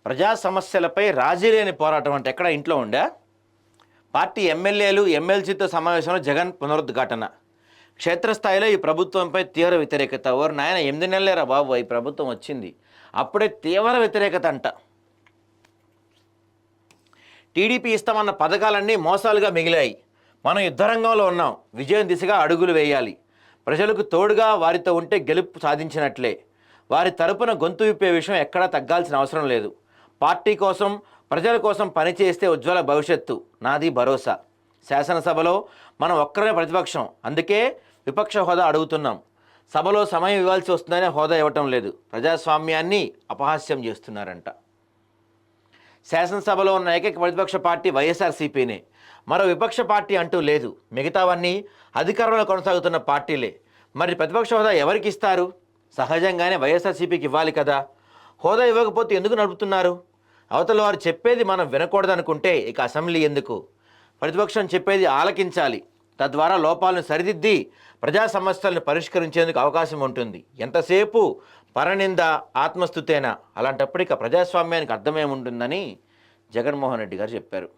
ప్రజా సమస్యలపై రాజీ లేని పోరాటం అంటే ఎక్కడ ఇంట్లో ఉండా? పార్టీ ఎమ్మెల్యేలు ఎమ్మెల్సీతో సమావేశంలో జగన్ పునరుద్ఘాటన. క్షేత్రస్థాయిలో ఈ ప్రభుత్వంపై తీవ్ర వ్యతిరేకత. ఓరు నాయన 8 నెలలేరా బాబు ఈ ప్రభుత్వం వచ్చింది, అప్పుడే తీవ్ర వ్యతిరేకత అంట. టీడీపీ ఇస్తామన్న పథకాలన్నీ మోసాలుగా మిగిలాయి. మనం యుద్ధరంగంలో ఉన్నాం, విజయం దిశగా అడుగులు వేయాలి. ప్రజలకు తోడుగా వారితో ఉంటే గెలుపు సాధించినట్లే. వారి తరపున గొంతు విప్పే విషయం ఎక్కడా తగ్గాల్సిన అవసరం లేదు. పార్టీ కోసం, ప్రజల కోసం పనిచేస్తే ఉజ్వల భవిష్యత్తు నాది భరోసా. శాసనసభలో మనం ఒక్కరే ప్రతిపక్షం, అందుకే విపక్ష హోదా అడుగుతున్నాం. సభలో సమయం ఇవ్వాల్సి వస్తుందనే హోదా ఇవ్వటం లేదు. ప్రజాస్వామ్యాన్ని అపహాస్యం చేస్తున్నారంట. శాసనసభలో ఉన్న ఏకైక ప్రతిపక్ష పార్టీ వైఎస్ఆర్సీపీనే. మరో విపక్ష పార్టీ అంటూ లేదు. మిగతావన్నీ అధికారంలో కొనసాగుతున్న పార్టీలే. మరి ప్రతిపక్ష హోదా ఎవరికి ఇస్తారు? సహజంగానే వైఎస్ఆర్సీపీకి ఇవ్వాలి కదా. హోదా ఇవ్వకపోతే ఎందుకు నడుపుతున్నారు? అవతల వారు చెప్పేది మనం వినకూడదనుకుంటే ఇక అసెంబ్లీ ఎందుకు? ప్రతిపక్షం చెప్పేది ఆలకించాలి. తద్వారా లోపాలను సరిదిద్ది ప్రజా సమస్యలను పరిష్కరించేందుకు అవకాశం ఉంటుంది. ఎంతసేపు పరనింద, ఆత్మస్తుతేనా? అలాంటప్పుడు ఇక ప్రజాస్వామ్యానికి అర్థమేముంటుందని జగన్మోహన్ రెడ్డి గారు చెప్పారు.